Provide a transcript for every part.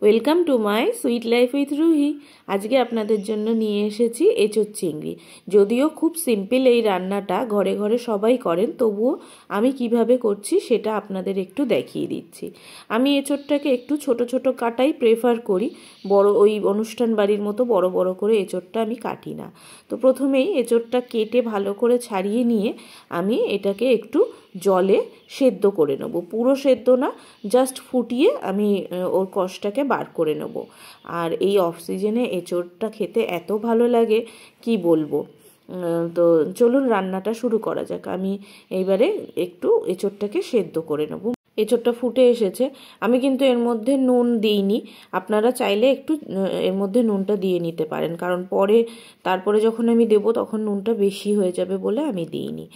Welcome to my sweet life with Ruhi. আজকে আপনাদের জন্য নিয়ে এসেছি এঁচোড় চিংড়ি। যদিও খুব সিম্পল এই রান্নাটা, ঘরে ঘরে সবাই করেন, তবুও আমি কিভাবে করছি সেটা আপনাদের একটু দেখিয়ে দিচ্ছি। আমি এঁচোড়টাকে একটু ছোট ছোট কাটাই প্রেফার করি, বড় ওই অনুষ্ঠান বাড়ির মতো বড় বড় করে এঁচোড়টা আমি কাটি না। তো প্রথমেই এঁচোড়টা কেটে ভালো করে ছাড়িয়ে নিয়ে আমি এটাকে একটু জলে সেদ্ধ করে নেব। পুরো সেদ্ধ না, জাস্ট ফুটিয়ে আমি ওর কষটাকে বার করে নেব। আর এই অফ সিজনে এঁচোড়টা খেতে এত ভালো লাগে কি বলবো। তো চলুন রান্নাটা শুরু করা যাক। আমি এইবারে একটু এঁচোড়টাকে সেদ্ধ করে নেব। এঁচোড়টা ফুটে এসেছে, আমি কিন্তু এর মধ্যে নুন দিইনি। আপনারা চাইলে একটু এর মধ্যে নুনটা দিয়ে নিতে পারেন, কারণ তারপরে যখন আমি দেবো তখন নুনটা বেশি হয়ে যাবে বলে আমি দিইনি।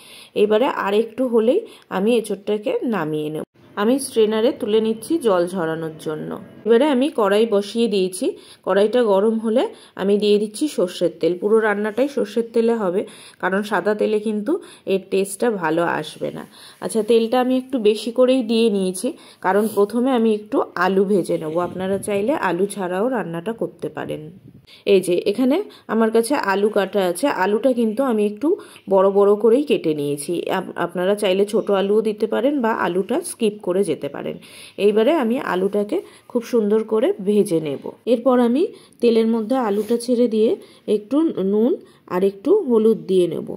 এবারে আর একটু হলেই আমি এঁচোড়টাকে নামিয়ে নেব। আমি স্ট্রেনারে তুলে নিচ্ছি জল ঝরানোর জন্য। এবারে আমি কড়াই বসিয়ে দিয়েছি। কড়াইটা গরম হলে আমি দিয়ে দিচ্ছি সর্ষের তেল। পুরো রান্নাটাই সর্ষের তেলে হবে, কারণ সাদা তেলে কিন্তু এর টেস্টটা ভালো আসবে না। আচ্ছা, তেলটা আমি একটু বেশি করেই দিয়ে নিয়েছি, কারণ প্রথমে আমি একটু আলু ভেজে নেবো। আপনারা চাইলে আলু ছাড়াও রান্নাটা করতে পারেন। এই যে এখানে আমার কাছে আলু কাটা আছে। আলুটা কিন্তু আমি একটু বড় বড় করেই কেটে নিয়েছি। আপনারা চাইলে ছোট আলুও দিতে পারেন বা আলুটা স্কিপ করে যেতে পারেন। এইবারে আমি আলুটাকে খুব সুন্দর করে ভেজে নেব। এরপর আমি তেলের মধ্যে আলুটা ছেড়ে দিয়ে একটু নুন আর একটু হলুদ দিয়ে নেব।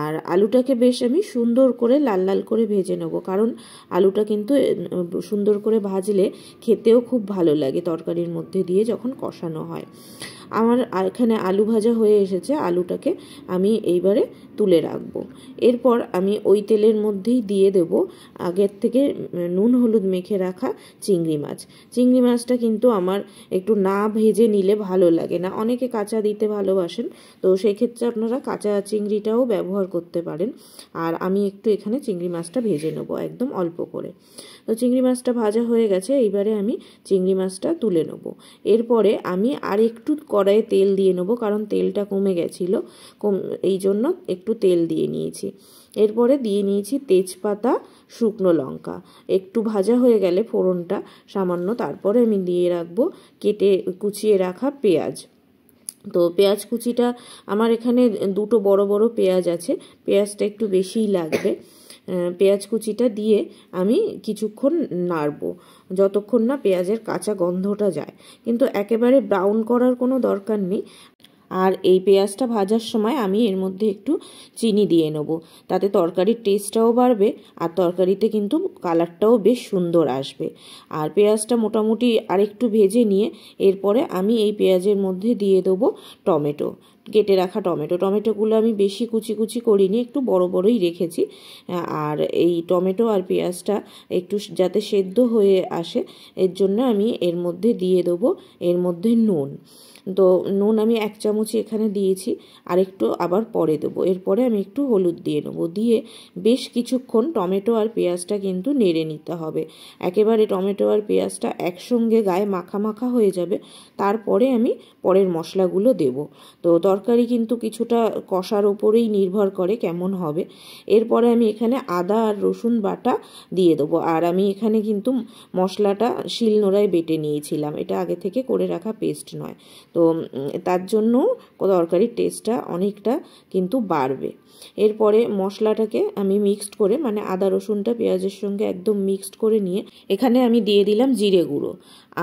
আর আলুটাকে বেশ আমি সুন্দর করে লাল লাল করে ভেজে নেব, কারণ আলুটা কিন্তু সুন্দর করে ভাজলে খেতেও খুব ভালো লাগে তরকারির মধ্যে দিয়ে যখন কষানো হয়। আমার এখানে আলু ভাজা হয়ে এসেছে। আলুটাকে আমি এইবারে তুলে রাখবো। এরপর আমি ওই তেলের মধ্যেই দিয়ে দেব আগের থেকে নুন হলুদ মেখে রাখা চিংড়ি মাছ। চিংড়ি মাছটা কিন্তু আমার একটু না ভেজে নিলে ভালো লাগে না, অনেকে কাঁচা দিতে ভালোবাসেন, তো সেই ক্ষেত্রে আপনারা কাঁচা চিংড়িটাও ব্যবহার করতে পারেন। আর আমি একটু এখানে চিংড়ি মাছটা ভেজে নেব একদম অল্প করে। তো চিংড়ি মাছটা ভাজা হয়ে গেছে, এইবারে আমি চিংড়ি মাছটা তুলে নেব। এরপরে আমি আর একটু কড়াইয়ে তেল দিয়ে নেব, কারণ তেলটা কমে গেছিলো, এই জন্য একটু তেল দিয়ে নিয়েছি। এরপরে দিয়ে নিয়েছি তেজপাতা, শুকনো লঙ্কা। একটু ভাজা হয়ে গেলে ফোড়নটা সামান্য, তারপরে আমি দিয়ে রাখবো কুচিয়ে রাখা পেঁয়াজ। তো পেঁয়াজ কুচিটা আমার এখানে দুটো বড় বড় পেঁয়াজ আছে, পেঁয়াজটা একটু বেশিই লাগবে। পেঁয়াজ কুচিটা দিয়ে আমি কিছুক্ষণ নাড়বো, যতক্ষণ না পেঁয়াজের কাঁচা গন্ধটা যায়। কিন্তু একেবারে ব্রাউন করার কোনো দরকার নেই। আর এই পেঁয়াজটা ভাজার সময় আমি এর মধ্যে একটু চিনি দিয়ে নেব, তাতে তরকারির টেস্টটাও বাড়বে আর তরকারিতে কিন্তু কালারটাও বেশ সুন্দর আসবে। আর পেঁয়াজটা মোটামুটি আরেকটু ভেজে নিয়ে এরপরে আমি এই পেঁয়াজের মধ্যে দিয়ে দেবো টমেটো, কেটে রাখা টমেটোগুলো আমি বেশি কুচি কুচি করিনি, একটু বড় বড়ই রেখেছি। আর এই টমেটো আর পেঁয়াজটা একটু যাতে সেদ্ধ হয়ে আসে, এর জন্য আমি এর মধ্যে দিয়ে দেবো এর মধ্যে নুন। তো নুন আমি 1 চামচই এখানে দিয়েছি, আর একটু আবার পরে দেবো। এরপরে আমি একটু হলুদ দিয়ে নেবো, দিয়ে বেশ কিছুক্ষণ টমেটো আর পেঁয়াজটা কিন্তু নেড়ে নিতে হবে। একেবারে টমেটো আর পেঁয়াজটা একসঙ্গে গায়ে মাখা মাখা হয়ে যাবে, তারপরে আমি পরের মশলাগুলো দেব। তো তরকারি কিন্তু কিছুটা কষার ওপরেই নির্ভর করে কেমন হবে। এরপরে আমি এখানে আদা আর রসুন বাটা দিয়ে দেবো। আর আমি এখানে কিন্তু মশলাটা শিলনোড়ায় বেটে নিয়েছিলাম, এটা আগে থেকে করে রাখা পেস্ট নয়। তো তার জন্য তরকারির টেস্টটা অনেকটা কিন্তু বাড়বে। এরপরে মশলাটাকে আমি মিক্সড করে, মানে আদা রসুনটা পেঁয়াজের সঙ্গে একদম মিক্সড করে নিয়ে এখানে আমি দিয়ে দিলাম জিরে গুঁড়ো,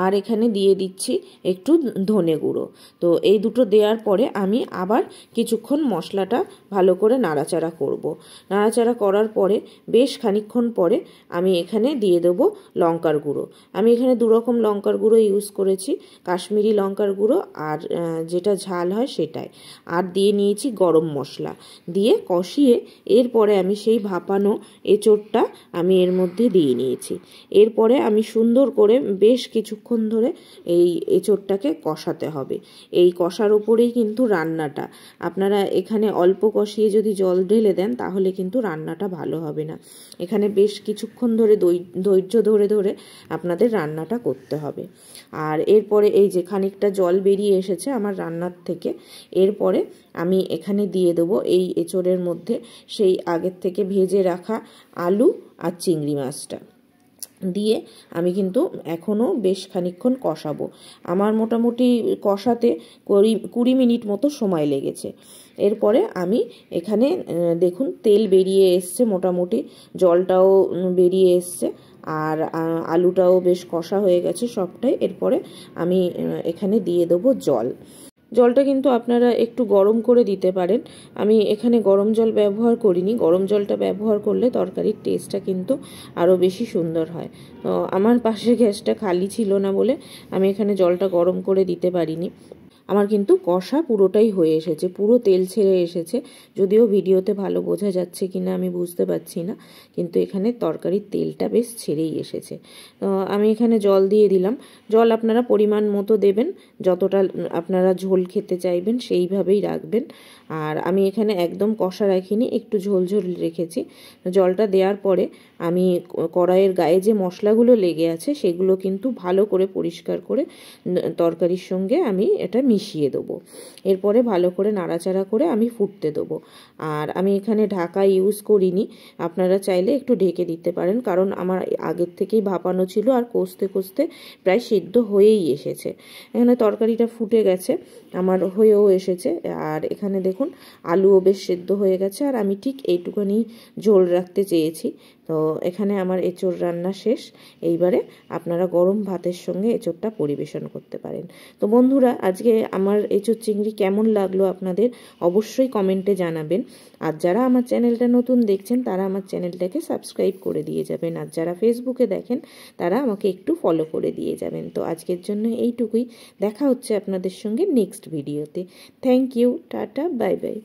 আর এখানে দিয়ে দিচ্ছি একটু ধনে গুঁড়ো। তো এই দুটো দেওয়ার পরে আমি আবার কিছুক্ষণ মশলাটা ভালো করে নাড়াচাড়া করব। নাড়াচাড়া করার পরে বেশ খানিকক্ষণ পরে আমি এখানে দিয়ে দেবো লঙ্কার গুঁড়ো। আমি এখানে 2 রকম লঙ্কার গুঁড়ো ইউজ করেছি, কাশ্মীরি লঙ্কার গুঁড়ো আর যেটা ঝাল হয় সেটাই। আর দিয়ে নিয়েছি গরম মশলা, দিয়ে কষিয়ে এরপরে আমি সেই ভাপানো এঁচোড়টা আমি এর মধ্যে দিয়ে নিয়েছি। এরপরে আমি সুন্দর করে বেশ কিছুক্ষণ ধরে এই এঁচোড়টাকে কষাতে হবে। এই কষার ওপরেই কিন্তু রান্নাটা। আপনারা এখানে অল্প কষিয়ে যদি জল ঢেলে দেন তাহলে কিন্তু রান্নাটা ভালো হবে না। এখানে বেশ কিছুক্ষণ ধরে ধৈর্য ধরে ধরে আপনাদের রান্নাটা করতে হবে। আর এরপরে এই যে খানিকটা জল বেরিয়ে এসেছে আমার রান্নার থেকে, এরপরে আমি এখানে দিয়ে দেবো এই এঁচোড়ের মধ্যে সেই আগের থেকে ভেজে রাখা আলু আর চিংড়ি মাছটা। দিয়ে আমি কিন্তু এখনও বেশ খানিকক্ষণ কষাবো। আমার মোটামুটি কষাতে 20 মিনিট মতো সময় লেগেছে। এরপরে আমি এখানে দেখুন তেল বেরিয়ে এসছে, মোটামুটি জলটাও বেরিয়ে এসছে, আর আলুটাও বেশ কষা হয়ে গেছে সবটাই। এরপরে আমি এখানে দিয়ে দেবো জল। জলটা কিন্তু আপনারা একটু গরম করে দিতে পারেন। আমি এখানে গরম জল ব্যবহার করিনি। গরম জলটা ব্যবহার করলে তরকারির টেস্টটা কিন্তু আরও বেশি সুন্দর হয়। তো আমার পাশে গ্যাসটা খালি ছিল না বলে আমি এখানে জলটা গরম করে দিতে পারিনি। আমার কিন্তু কষা পুরোটাই হয়ে এসেছে, পুরো তেল ছেড়ে এসেছে। যদিও ভিডিওতে ভালো বোঝা যাচ্ছে কিনা আমি বুঝতে পারছি না, কিন্তু এখানে তরকারির তেলটা বেশ ছেড়েই এসেছে। আমি এখানে জল দিয়ে দিলাম। জল আপনারা পরিমাণ মতো দেবেন, যতটা আপনারা ঝোল খেতে চাইবেন সেইভাবেই রাখবেন। আর আমি এখানে একদম কষা রাখিনি, একটু ঝোল ঝোল রেখেছি। জলটা দেওয়ার পরে আমি কড়াইয়ের গায়ে যে মশলাগুলো লেগে আছে সেগুলো কিন্তু ভালো করে পরিষ্কার করে তরকারির সঙ্গে আমি এটা মিশিয়ে দেবো। এরপরে ভালো করে নাড়াচাড়া করে আমি ফুটতে দেবো। আর আমি এখানে ঢাকা ইউজ করিনি, আপনারা চাইলে একটু ঢেকে দিতে পারেন, কারণ আমার আগের থেকেই ভাপানো ছিল আর কষতে কষতে প্রায় সিদ্ধ হয়েই এসেছে। এখানে তরকারিটা ফুটে গেছে, আমার হয়েও এসেছে। আর এখানে দেখুন আলুও বেশ সিদ্ধ হয়ে গেছে, আর আমি ঠিক এইটুখানি ঝোল রাখতে চেয়েছি। তো এখানে আমার এঁচোড় রান্না শেষ। এইবারে আপনারা গরম ভাতের সঙ্গে এঁচোড়টা পরিবেশন করতে পারেন। তো বন্ধুরা, আজকে আমার এঁচোড় চিংড়ি কেমন লাগলো আপনাদের অবশ্যই কমেন্টে জানাবেন। আর যারা আমার চ্যানেলটা নতুন দেখছেন তারা আমার চ্যানেলটাকে সাবস্ক্রাইব করে দিয়ে যাবেন, আর যারা ফেসবুকে দেখেন তারা আমাকে একটু ফলো করে দিয়ে যাবেন। তো আজকের জন্য এইটুকুই। দেখা হচ্ছে আপনাদের সঙ্গে নেক্সট ভিডিওতে। Thank you, tata, bye by.